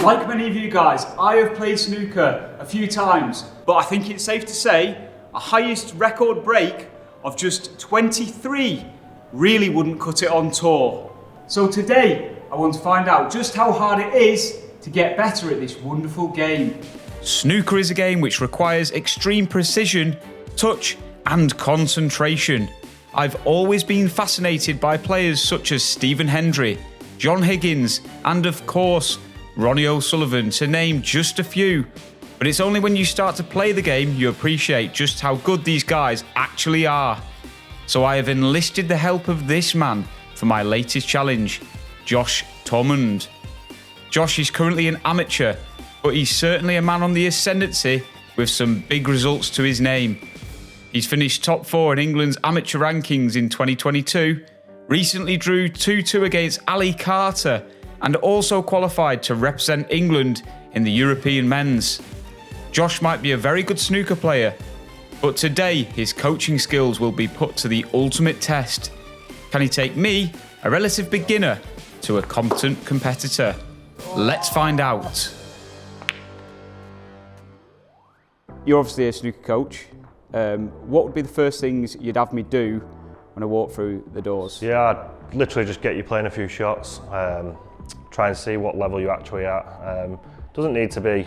Like many of you guys, I have played snooker a few times, but I think it's safe to say a highest record break of just 23 really wouldn't cut it on tour. So today, I want to find out just how hard it is to get better at this wonderful game. Snooker is a game which requires extreme precision, touch, and concentration. I've always been fascinated by players such as Stephen Hendry, John Higgins, and of course, Ronnie O'Sullivan, to name just a few. But it's only when you start to play the game you appreciate just how good these guys actually are. So I have enlisted the help of this man for my latest challenge, Josh Thomond. Josh is currently an amateur, but he's certainly a man on the ascendancy with some big results to his name. He's finished top 4 in England's amateur rankings in 2022, recently drew 2-2 against Ali Carter, and also qualified to represent England in the European men's. Josh might be a very good snooker player, but today his coaching skills will be put to the ultimate test. Can he take me, a relative beginner, to a competent competitor? Let's find out. You're obviously a snooker coach. What would be the first things you'd have me do when I walk through the doors? Yeah, I'd literally just get you playing a few shots, try and see what level you're actually at. Doesn't need to be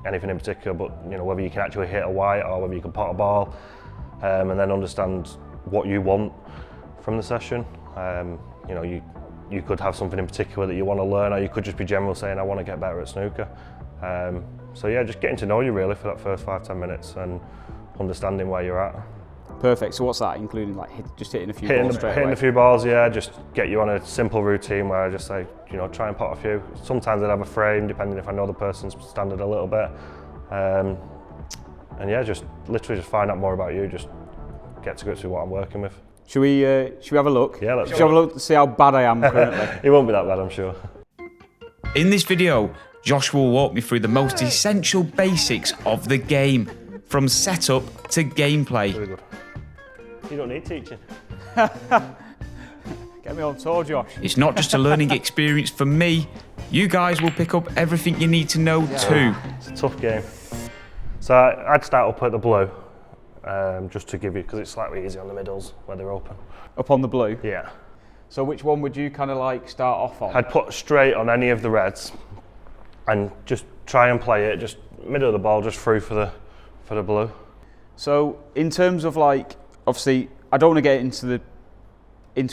anything in particular, but you know, whether you can actually hit a white or whether you can pot a ball, and then understand what you want from the session. You know, you could have something in particular that you want to learn, or you could just be general saying, I want to get better at snooker. So yeah, just getting to know you really for that first 5-10 minutes and understanding where you're at. Perfect. So what's that, including like just hitting a few balls straight away? Hitting a few balls, yeah. Just get you on a simple routine where I just say, you know, try and pot a few. Sometimes I'd have a frame, depending if I know the person's standard a little bit. And yeah, just literally just find out more about you. Just get to grips with what I'm working with. Should we have a look? Yeah, let's have a look to see how bad I am currently. It won't be that bad, I'm sure. In this video, Josh will walk me through the most essential basics of the game, from setup to gameplay. Really good. You don't need teaching. Get me on tour, Josh. It's not just a learning experience for me. You guys will pick up everything you need to know too. It's a tough game. So I'd start up at the blue, just to give you, because it's slightly easier on the middles where they're open. Up on the blue? Yeah. So which one would you kind of like start off on? I'd put straight on any of the reds and just try and play it, just middle of the ball, just through for the blue. So in terms of like, obviously, I don't want to get into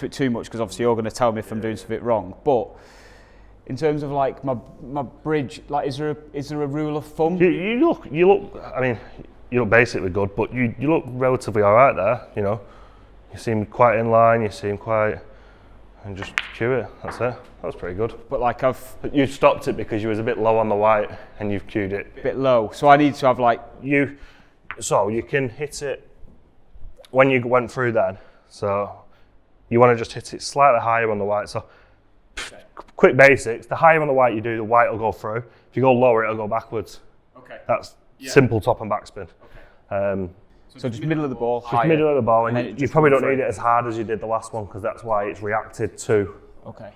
it too much because obviously you're going to tell me if I'm doing something wrong. But in terms of like my bridge, like is there a rule of thumb? You look. I mean, you look basically good, but you look relatively all right there. You know, you seem quite in line. You seem quite, and just cue it. That's it. That was pretty good. But like But you stopped it because you was a bit low on the white, and you've cued it. A bit low. So I need to have like So you can hit it when you went through then. So you want to just hit it slightly higher on the white. So quick basics, the higher on the white you do, the white will go through. If you go lower, it'll go backwards. Okay. That's simple top and backspin. Okay. So just middle of the ball, just higher. Middle of the ball, and then you probably don't need it as hard as you did the last one, because that's why it's reacted to. Okay.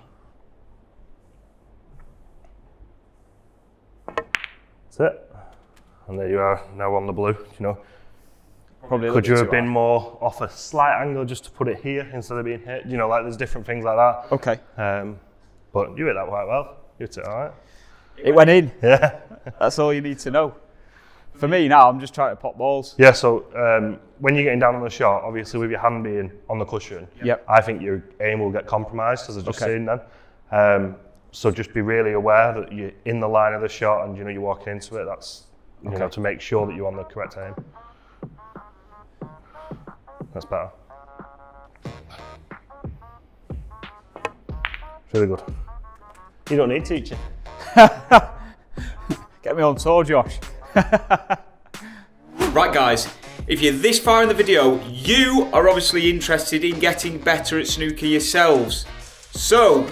That's it. And there you are, now on the blue, you know. Probably Could you have been more off a slight angle just to put it here instead of being hit? You know, like there's different things like that. Okay. But you hit that quite well. You hit it all right. It went in. Yeah. That's all you need to know. For me now, I'm just trying to pop balls. Yeah, so when you're getting down on the shot, obviously with your hand being on the cushion, Yep. I think your aim will get compromised, as I've just seen then. So just be really aware that you're in the line of the shot and you know you're walking into it. That's you know, to make sure that you're on the correct aim. That's better. Really good. You don't need teaching. Get me on tour, Josh. Right guys, if you're this far in the video, you are obviously interested in getting better at snooker yourselves. So,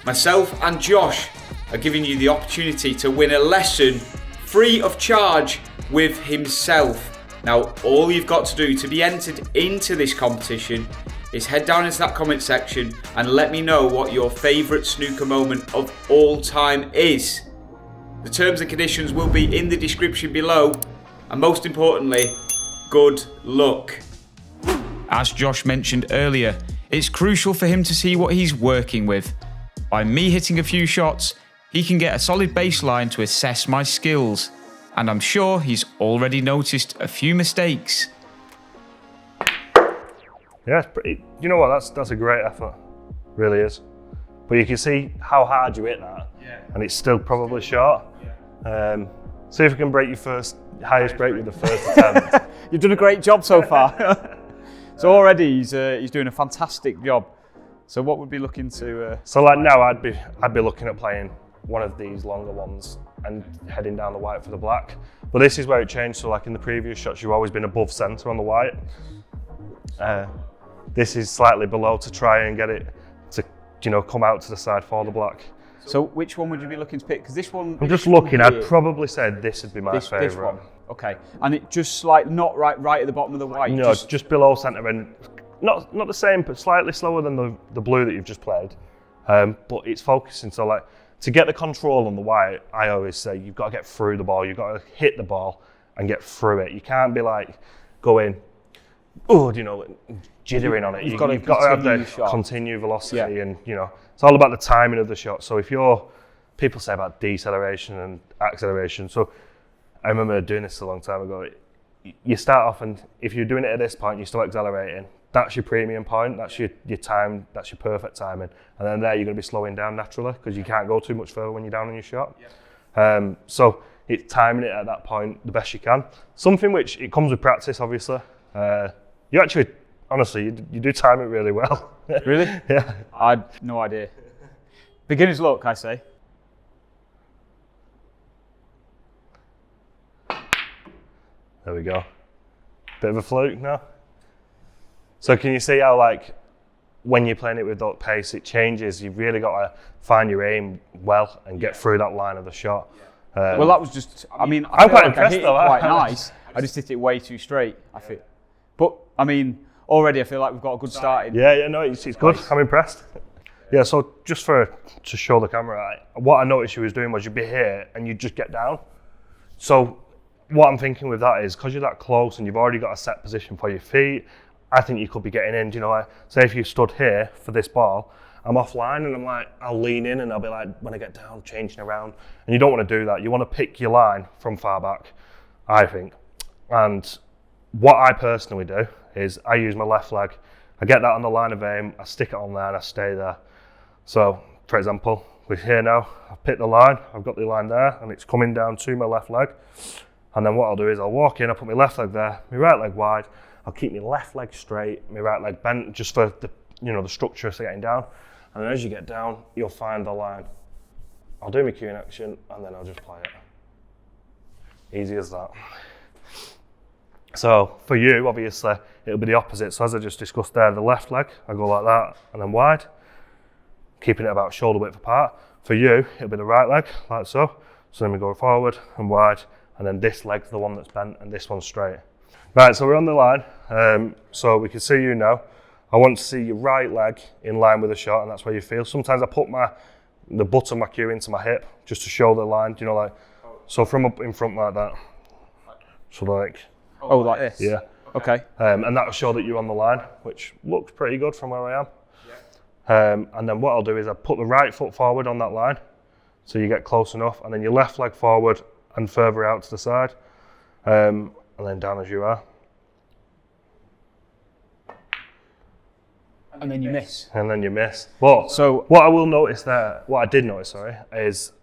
myself and Josh are giving you the opportunity to win a lesson free of charge with himself. Now, all you've got to do to be entered into this competition is head down into that comment section and let me know what your favourite snooker moment of all time is. The terms and conditions will be in the description below. And most importantly, good luck. As Josh mentioned earlier, it's crucial for him to see what he's working with. By me hitting a few shots, he can get a solid baseline to assess my skills, and I'm sure he's already noticed a few mistakes. Yeah, it's pretty, you know what, that's a great effort, really is. But you can see how hard you hit that, and it's still probably short. See if we can break your highest break with the first attempt. You've done a great job so far. So already he's doing a fantastic job. So what would be looking to? So like now I'd be looking at playing one of these longer ones and heading down the white for the black. But this is where it changed. So like in the previous shots, you've always been above centre on the white. This is slightly below to try and get it to, come out to the side for the black. So which one would you be looking to pick? Because this one. I'm just looking. I'd probably say this would be my favourite. This one. Okay. And it just like not right at the bottom of the white. No, just below centre and not the same, but slightly slower than the blue that you've just played. But it's focusing. So like to get the control on the white, I always say you've got to get through the ball. You've got to hit the ball and get through it. You can't be like going, jittering on it. You've got to have the continued velocity, and it's all about the timing of the shot. So if people say about deceleration and acceleration. So I remember doing this a long time ago. You start off, and if you're doing it at this point, you're still accelerating. That's your premium point. That's your time. That's your perfect timing. And then there, you're going to be slowing down naturally because you can't go too much further when you're down on your shot. Yeah. So it's timing it at that point the best you can. Something which it comes with practice, obviously. You actually, honestly, you do time it really well. Really? Yeah. I had no idea. Beginner's luck, I say. There we go. Bit of a fluke now. So can you see how like when you're playing it with that pace, it changes. You've really got to find your aim well and get through that line of the shot. Well, that was just. I mean, I'm quite like impressed I hit though. it quite nice. I just hit it way too straight. I feel. But I mean, already I feel like we've got a good start in. Yeah, no, it's good. I'm impressed. Yeah, so just to show the camera, what I noticed you was doing was you'd be here and you'd just get down. So what I'm thinking with that is because you're that close and you've already got a set position for your feet, I think you could be getting in. Like, say if you stood here for this ball, I'm offline and I'm like, I'll lean in and I'll be like, when I get down, changing around. And you don't want to do that. You want to pick your line from far back, I think. And what I personally do is I use my left leg. I get that on the line of aim, I stick it on there and I stay there. So, for example, we're here now, I've picked the line, I've got the line there and it's coming down to my left leg. And then what I'll do is I'll walk in, I'll put my left leg there, my right leg wide, I'll keep my left leg straight, my right leg bent, just for the the structure of getting down. And then as you get down, you'll find the line. I'll do my cueing action and then I'll just play it. Easy as that. So for you, obviously, it'll be the opposite. So as I just discussed there, the left leg, I go like that and then wide, keeping it about shoulder width apart. For you, it'll be the right leg, like so. So then we go forward and wide, and then this leg's the one that's bent and this one's straight. Right, so we're on the line. So we can see you now. I want to see your right leg in line with the shot, and that's where you feel. Sometimes I put the butt of my cue into my hip just to show the line, like, so from up in front like that. So like. Oh, like this? Yeah. Okay. And that'll show that you're on the line, which looks pretty good from where I am. Yeah. And then what I'll do is I put the right foot forward on that line, so you get close enough, and then your left leg forward and further out to the side, and then down as you are. And then you miss. And then you miss. But so what I did notice, is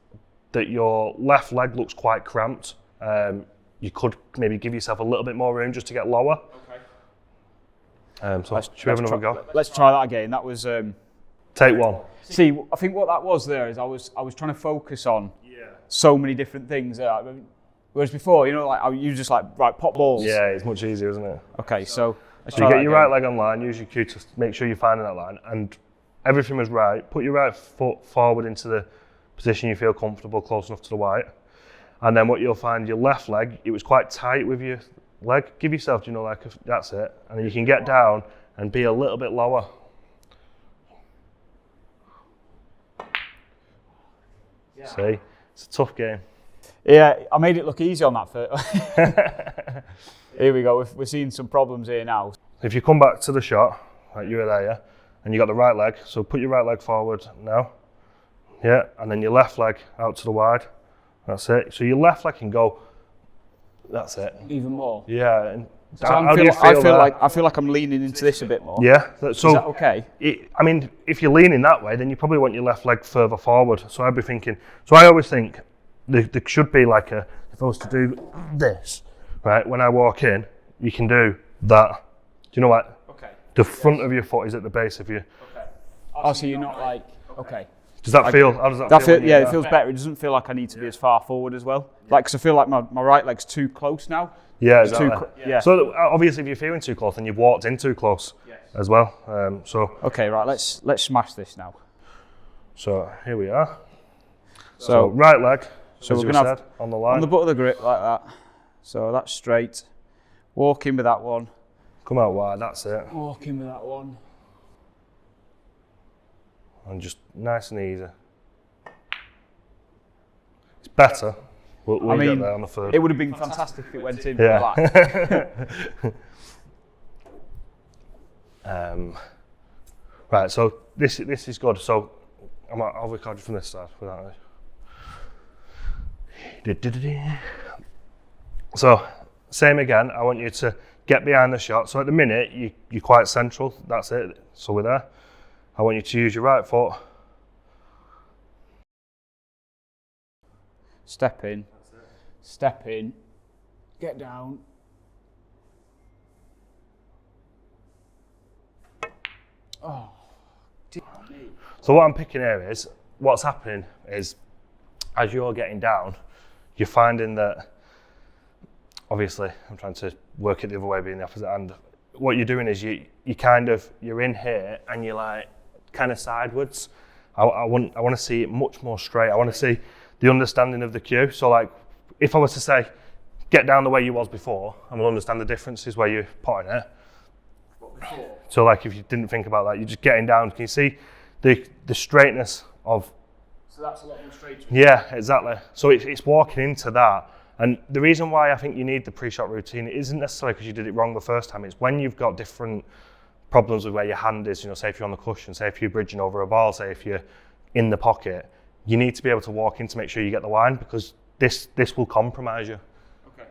that your left leg looks quite cramped. You could maybe give yourself a little bit more room just to get lower. Okay. So should we have another go? Let's try that again. That was. Take one. See, I think what that was there is I was trying to focus on so many different things. Whereas before, like you just like right pop balls. Yeah, it's much easier, isn't it? Okay, so let's try. You get your right leg on line. Use your cue to make sure you're finding that line, and everything was right. Put your right foot forward into the position you feel comfortable, close enough to the white. And then what you'll find, your left leg, it was quite tight with your leg. Give yourself, that's it. And then you can get down and be a little bit lower. Yeah. See, it's a tough game. Yeah, I made it look easy on that first. Here we go. We're seeing some problems here now. If you come back to the shot, like you were there, yeah, and you got the right leg, so put your right leg forward now, yeah, and then your left leg out to the wide. That's it. So your left leg can go. That's it. Even more. Yeah. And So how do you feel I feel like I'm leaning into this a bit more. Yeah. So is that okay? I mean, if you're leaning that way, then you probably want your left leg further forward. So I'd be thinking. So I always think there should be like a. If I was to do this, right, when I walk in, you can do that. Do you know what? Okay. The front of your foot is at the base of your. Okay. Oh, so you're not like. Okay. Does that feel? How does that feel? Yeah, it feels better. It doesn't feel like I need to be as far forward as well. Like, because I feel like my right leg's too close now. Yeah, exactly. Yeah. So obviously, if you're feeling too close, then you've walked in too close as well. Okay, right. Let's smash this now. So here we are. So right leg. So as we're you gonna have said, on the line. on the butt of the grip like that. So that's straight. Walk in with that one. Come out wide. That's it. Walk in with that one. And just nice and easy. It's better. We'll get there on the third. It would have been fantastic if it went in Yeah. with that. Right, so this is good. So I'll record you from this side without it. So same again. I want you to get behind the shot. So at the minute you're quite central. That's it. So we're there. I want you to use your right foot. Step in. Step in. Get down. Oh, dear me. So what I'm picking here is, what's happening is, as you're getting down, you're finding that, obviously, I'm trying to work it the other way, being the opposite hand. What you're doing is you're in here and you're like kind of sideways. I want to see it much more straight. I want to see the understanding of the cue. So like, if I was to say, get down the way you was before, and we'll understand the differences where you're putting it. So like, if you didn't think about that, you're just getting down. Can you see the straightness of? So that's a lot more straight. Yeah, exactly. So it's walking into that. And the reason why I think you need the pre-shot routine, it isn't necessarily because you did it wrong the first time. It's when you've got different problems with where your hand is, say if you're on the cushion, say if you're bridging over a ball, say if you're in the pocket, you need to be able to walk in to make sure you get the line, because this will compromise you.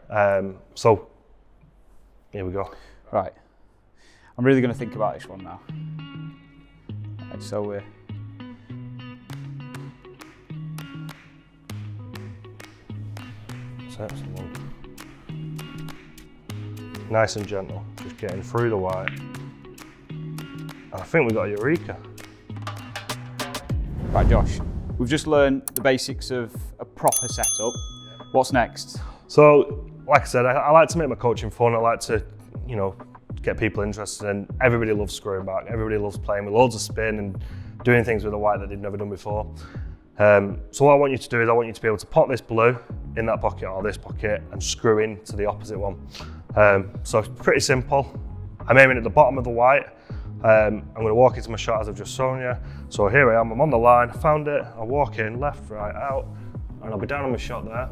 Okay. So here we go. Right. I'm really going to think about this one now. Right, so we're... Nice and gentle, just getting through the white. And I think we got a eureka. Right, Josh, we've just learned the basics of a proper setup. What's next? So, like I said, I like to make my coaching fun. I like to, get people interested, and everybody loves screwing back. Everybody loves playing with loads of spin and doing things with a white that they've never done before. So what I want you to do is I want you to be able to pop this blue in that pocket or this pocket and screw into the opposite one. So it's pretty simple. I'm aiming at the bottom of the white. I'm going to walk into my shot as I've just shown you. So here I am, I'm on the line, found it, I walk in, left, right, out, and I'll be down on my shot there.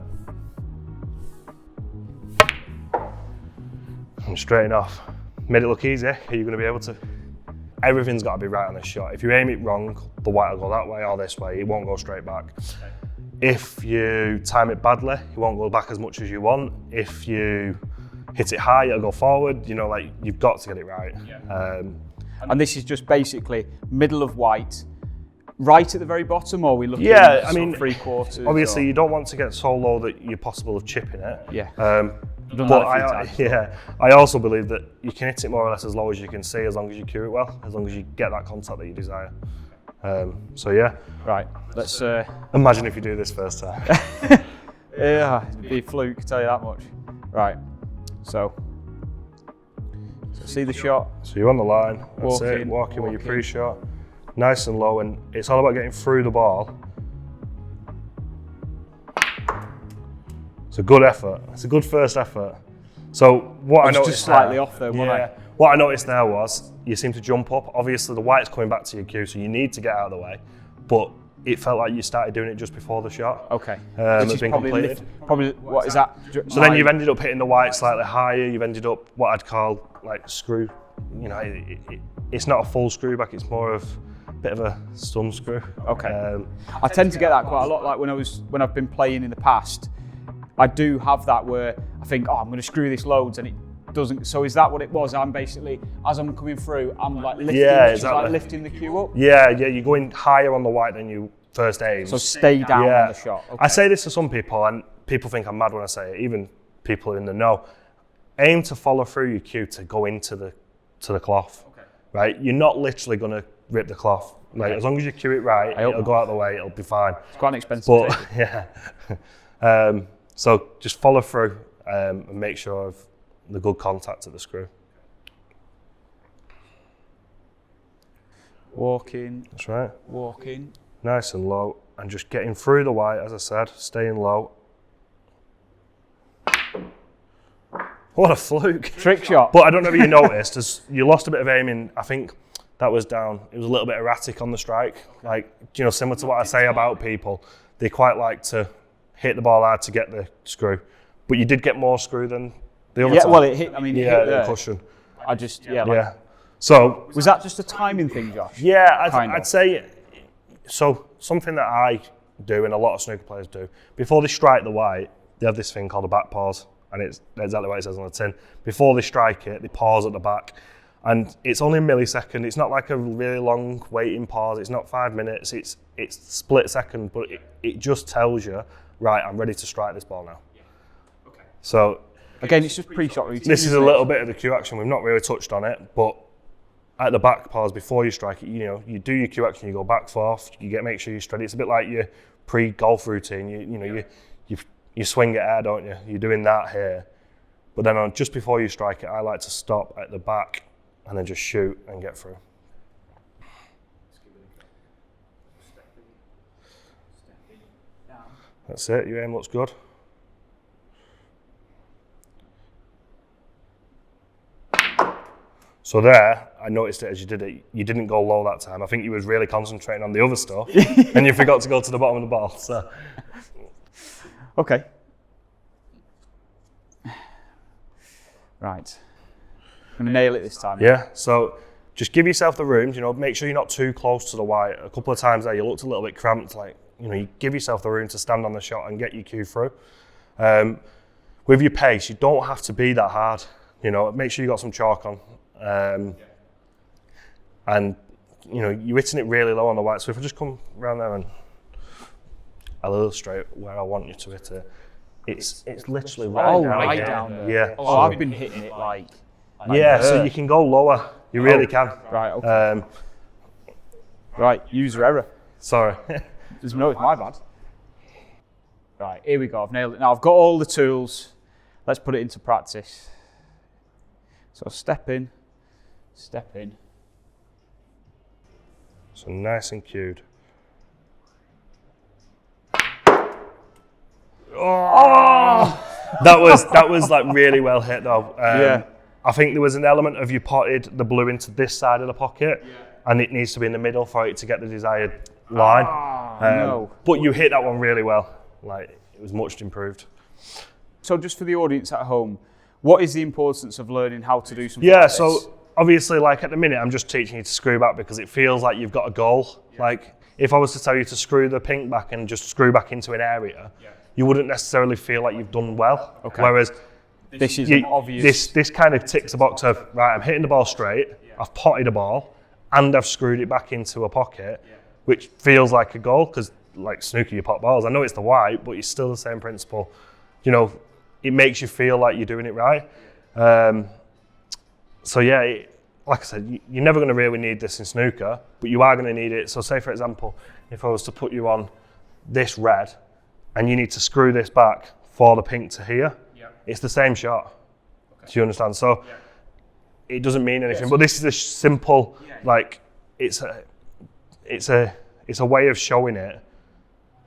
And straighten off. Made it look easy. Are you going to be able to? Everything's got to be right on this shot. If you aim it wrong, the white will go that way or this way. It won't go straight back. Okay. If you time it badly, it won't go back as much as you want. If you hit it high, it'll go forward. You've got to get it right. Yeah. And this is just basically middle of white, right at the very bottom, or are we looking at 3/4? Obviously, you don't want to get so low that you're possible of chipping it. Yeah. But I also believe that you can hit it more or less as low as you can see, as long as you cue it well, as long as you get that contact that you desire. So yeah. Right. Let's imagine if you do this first time. Yeah, it'd be a fluke, tell you that much. Right. So see the shot. So you're on the line. That's it. Walking with your pre-shot, nice and low, and it's all about getting through the ball. It's a good effort. It's a good first effort. So what I noticed just slightly off though, what I noticed there was you seem to jump up. Obviously the white's coming back to your cue, so you need to get out of the way. But it felt like you started doing it just before the shot. Okay. It's Which is been probably completed. probably what is that? So then you've ended up hitting the white slightly higher. You've ended up what I'd call like screw. You know, it's not a full screw back. It's more of a bit of a stum screw. Okay. I tend to get that quite a lot. Like when I've been playing in the past, I do have that where I think, oh, I'm going to screw this loads, and it doesn't. So is that what it was? I'm basically, as I'm coming through, I'm like lifting, like lifting the cue up. Yeah, you're going higher on the white than you first aim. So stay down on the shot. Okay. I say this to some people, and people think I'm mad when I say it. Even people in the know. Aim to follow through your cue to go into the cloth. Okay. Right? You're not literally going to rip the cloth. Like as long as you cue it right, it'll go out of the way. It'll be fine. It's quite an expensive. But yeah. So just follow through and make sure of the good contact at the screw. Walking. That's right. Walking. Nice and low, and just getting through the white, as I said, staying low. What a fluke. Trick shot. But I don't know if you noticed, as you lost a bit of aiming, I think that was down. It was a little bit erratic on the strike. Like, you know, similar to what I say about people, they quite like to hit the ball hard to get the screw. But you did get more screw than the other time. Well, it hit, I mean, it hit the cushion. I just, Yeah. So was that just a timing thing, Josh? Yeah, I'd say, so something that I do and a lot of snooker players do, before they strike the white, they have this thing called a back pause, and it's exactly what it says on the tin. Before they strike it, they pause at the back, and it's only a millisecond. It's not like a really long waiting pause. It's not 5 minutes. It's split second, but it just tells you, right, I'm ready to strike this ball now. Yeah. Okay. So again, it's just pre-shot routine. This is a little bit of the cue action. We've not really touched on it, but at the back pause before you strike it, you know, you do your cue action, you go back forth, make sure you're steady. It's a bit like your pre-golf routine. You swing it air, don't you? You're doing that here. But then just before you strike it, I like to stop at the back and then just shoot and get through. That's it, your aim looks good. So there, I noticed it as you did it, you didn't go low that time. I think you was really concentrating on the other stuff and you forgot to go to the bottom of the ball. So. Okay. Right. I'm going to nail it this time. Yeah, so just give yourself the room, you know, make sure you're not too close to the white. A couple of times there, you looked a little bit cramped, like, you know, you give yourself the room to stand on the shot and get your cue through. With your pace, you don't have to be that hard, you know, make sure you got some chalk on. And you know, you're hitting it really low on the white. So if I just come around there and I'll illustrate where I want you to hit it. It's literally right down there. Yeah. Oh, I've been hitting it like yeah, so you can go lower. You really can. Right, okay. Right, user error. Sorry. It's my bad. Right, here we go. I've nailed it. Now I've got all the tools. Let's put it into practice. So step in. So nice and cued. Oh! That was like really well hit though. Yeah. I think there was an element of you potted the blue into this side of the pocket, and it needs to be in the middle for it to get the desired line. No. But you hit that one really well. Like, it was much improved. So just for the audience at home, what is the importance of learning how to do something Yeah, like this? so obviously, like at the minute, I'm just teaching you to screw back because it feels like you've got a goal. Yeah. Like, if I was to tell you to screw the pink back and just screw back into an area, you wouldn't necessarily feel like you've done well. Okay. Whereas this is an obvious. This kind of ticks the box of, right, I'm hitting the ball straight, I've potted a ball, and I've screwed it back into a pocket, which feels like a goal because, like snooker, you pot balls. I know it's the white, but it's still the same principle. You know, it makes you feel like you're doing it right. So yeah, like I said, you're never going to really need this in snooker, but you are going to need it. So say, for example, if I was to put you on this red and you need to screw this back for the pink to here, it's the same shot. Okay. Do you understand? So it doesn't mean anything, but this is a simple, like, it's a way of showing it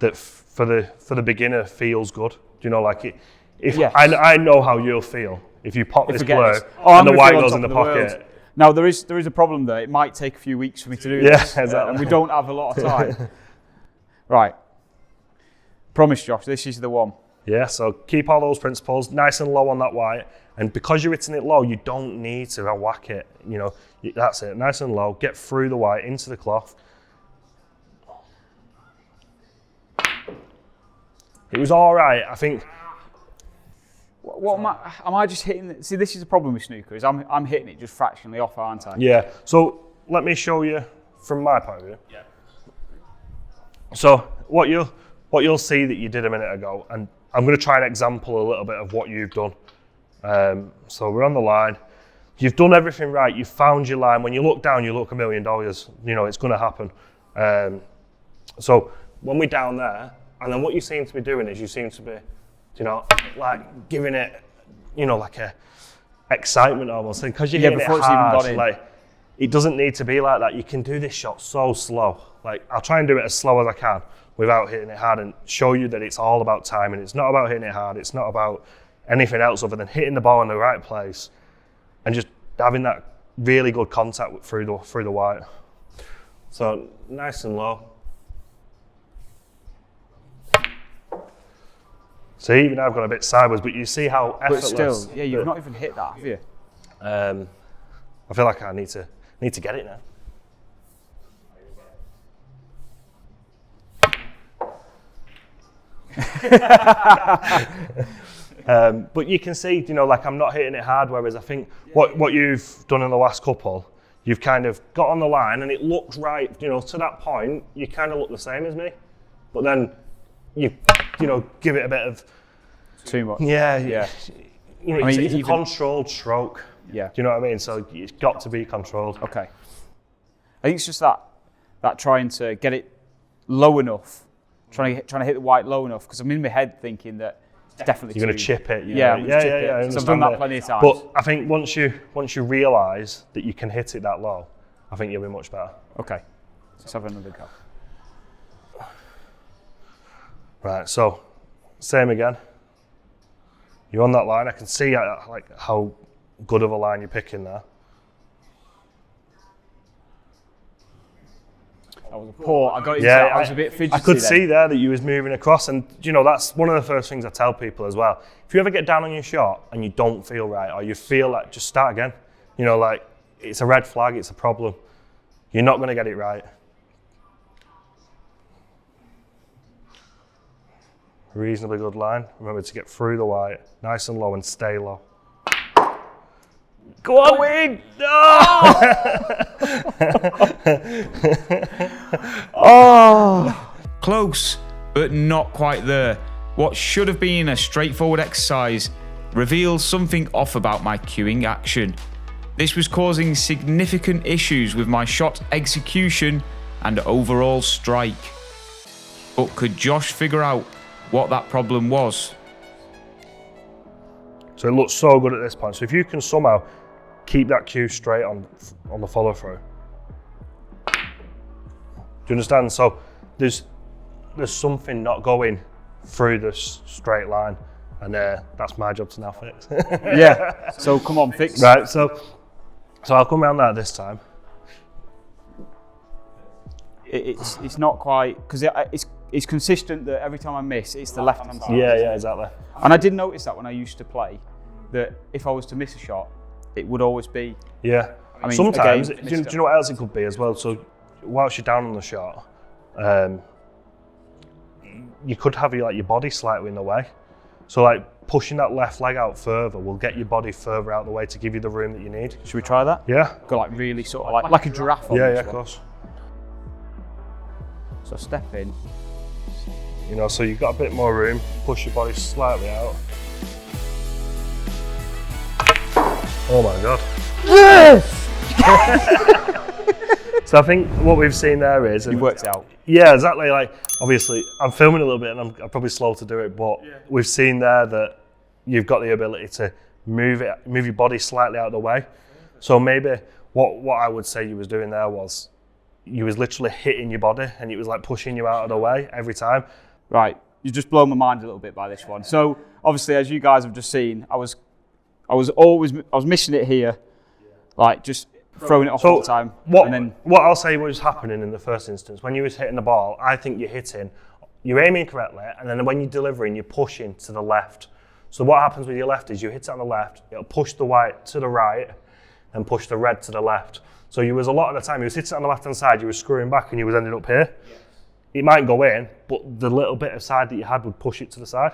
that for the beginner feels good. Do you know, like it? I know how you'll feel if you pop this blue and the white goes in the pocket. Now there is a problem there. It might take a few weeks for me to do this, exactly. and we don't have a lot of time. Right. Promise, Josh, this is the one. Yeah, so keep all those principles nice and low on that white. And because you're hitting it low, you don't need to whack it. You know, that's it, nice and low. Get through the white into the cloth. It was all right, I think. What am I just hitting? See, this is the problem with snooker, is I'm hitting it just fractionally off, aren't I? Yeah, so let me show you from my point of view. Yeah. So what you'll see that you did a minute ago, and I'm going to try and example a little bit of what you've done. So we're on the line. You've done everything right. You've found your line. When you look down, you look $1 million. You know, it's going to happen. So when we're down there, and then what you seem to be doing is you seem to be, you know, like giving it, you know, like a excitement almost. And because you're hitting it hard, like, it doesn't need to be like that. You can do this shot so slow. Like, I'll try and do it as slow as I can without hitting it hard and show you that it's all about timing. It's not about hitting it hard. It's not about anything else other than hitting the ball in the right place and just having that really good contact through the white. So nice and low. So even I've gone a bit sideways, but you see how effortless. But still, yeah, you've not even hit that, have you? I feel like I need to get it now. But you can see, you know, like I'm not hitting it hard, whereas I think what you've done in the last couple, you've kind of got on the line and it looks right, you know, to that point, you kind of look the same as me, but then you know, give it a bit of... Too much. Yeah. You know, I mean, it's a controlled stroke. Yeah. Do you know what I mean? So it's got to be controlled. Okay. I think it's just that trying to get it low enough, trying to hit the white low enough, because I'm in my head thinking that it's definitely you're going to chip it. Yeah, so I've done that plenty of times. But I think once you realise that you can hit it that low, I think you'll be much better. Okay. Let's have another go. Right, so same again. You're on that line. I can see like how good of a line you're picking there. That was poor. I got into that. I was a bit fidgety. I could see there that you was moving across, and you know that's one of the first things I tell people as well. If you ever get down on your shot and you don't feel right, or you feel like, just start again. You know, like it's a red flag. It's a problem. You're not going to get it right. Reasonably good line. Remember to get through the white, nice and low, and stay low. Go on, win! Oh! Close, but not quite there. What should have been a straightforward exercise reveals something off about my cueing action. This was causing significant issues with my shot execution and overall strike. But could Josh figure out what that problem was? So it looks so good at this point. So if you can somehow keep that cue straight on the follow through. Do you understand? So there's something not going through this straight line, and that's my job to now fix. Yeah. So come on, fix. Right. So I'll come around that this time. It's not quite, because it's consistent that every time I miss, it's the left hand side. Yeah, exactly. And I did notice that when I used to play, that if I was to miss a shot, it would always be. Yeah. I mean, sometimes, do you know what else it could be as well? So whilst you're down on the shot, you could have your body slightly in the way. So like pushing that left leg out further will get your body further out the way to give you the room that you need. Should we try that? Yeah. Go like really sort of like a giraffe on Yeah, this of one. course. So step in. You know, so you've got a bit more room, push your body slightly out. Oh my God. Yes! So I think what we've seen there is... You worked it out. Yeah, exactly. Like, obviously, I'm filming a little bit and I'm probably slow to do it, but we've seen there that you've got the ability to move your body slightly out of the way. So maybe what I would say you was doing there was you was literally hitting your body and it was like pushing you out of the way every time. Right, you just blown my mind a little bit by this one. So obviously, as you guys have just seen, I was missing it here, like just throwing it off all the time. What I'll say was happening in the first instance, when you was hitting the ball, I think you're aiming correctly, and then when you're delivering, you're pushing to the left. So what happens with your left is you hit it on the left, it'll push the white to the right, and push the red to the left. So you was a lot of the time, you was hitting on the left-hand side, you were screwing back and you was ending up here. Yes. It might go in, but the little bit of side that you had would push it to the side.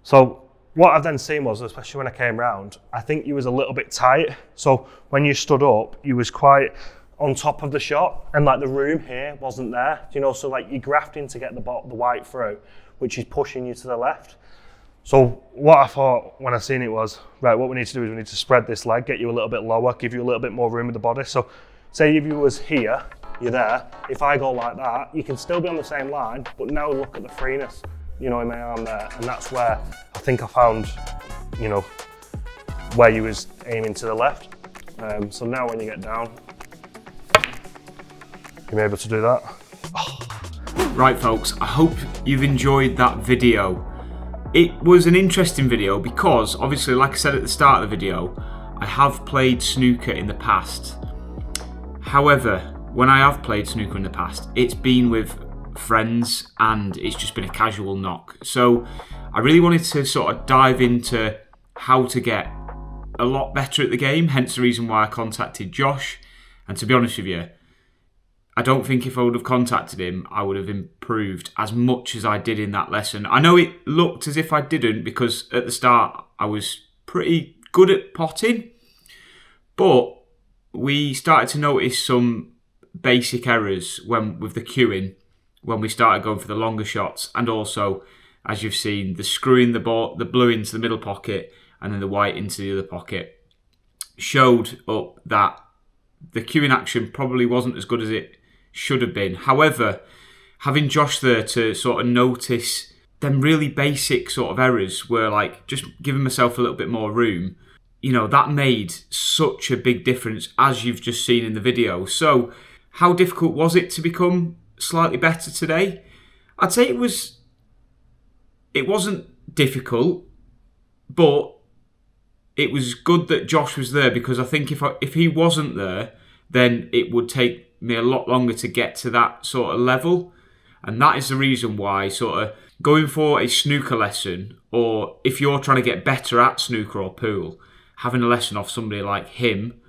So what I've then seen was, especially when I came round, I think you was a little bit tight. So when you stood up, you was quite on top of the shot, and like the room here wasn't there. You know, so like you're grafting to get the white through, which is pushing you to the left. So what I thought when I seen it was, right, what we need to do is we need to spread this leg, get you a little bit lower, give you a little bit more room with the body. So say if you was here, you're there. If I go like that, you can still be on the same line, but now look at the freeness, you know, in my arm there. And that's where I think I found, you know, where you was aiming to the left. So now when you get down, you're able to do that. Right folks, I hope you've enjoyed that video. It was an interesting video because obviously, like I said at the start of the video, I have played snooker in the past. However, when I have played snooker in the past, it's been with friends and it's just been a casual knock. So I really wanted to sort of dive into how to get a lot better at the game, hence the reason why I contacted Josh. And to be honest with you, I don't think if I would have contacted him, I would have improved as much as I did in that lesson. I know it looked as if I didn't because at the start I was pretty good at potting, but we started to notice some basic errors with the cueing when we started going for the longer shots, and also, as you've seen, the screwing the blue into the middle pocket and then the white into the other pocket showed up that the cueing action probably wasn't as good as it should have been. However, having Josh there to sort of notice them really basic sort of errors were like just giving myself a little bit more room, you know, that made such a big difference, as you've just seen in the video. So how difficult was it to become slightly better today? I'd say it wasn't difficult, but it was good that Josh was there, because I think if he wasn't there, then it would take me a lot longer to get to that sort of level. And that is the reason why sort of going for a snooker lesson, or if you're trying to get better at snooker or pool, having a lesson off somebody like him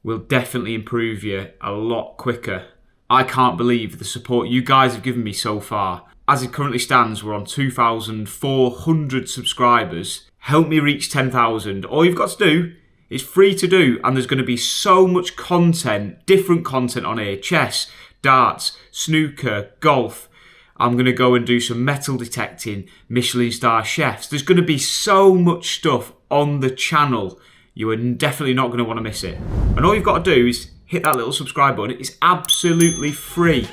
will definitely improve you a lot quicker. I can't believe the support you guys have given me so far. As it currently stands, we're on 2,400 subscribers. Help me reach 10,000. All you've got to do, it's free to do, and there's going to be so much content, different content on here. Chess, darts, snooker, golf. I'm going to go and do some metal detecting, Michelin star chefs. There's going to be so much stuff on the channel. You are definitely not going to want to miss it. And all you've got to do is hit that little subscribe button. It's absolutely free.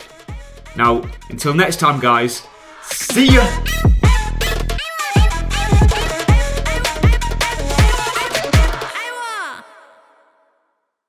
Now, until next time, guys, see ya!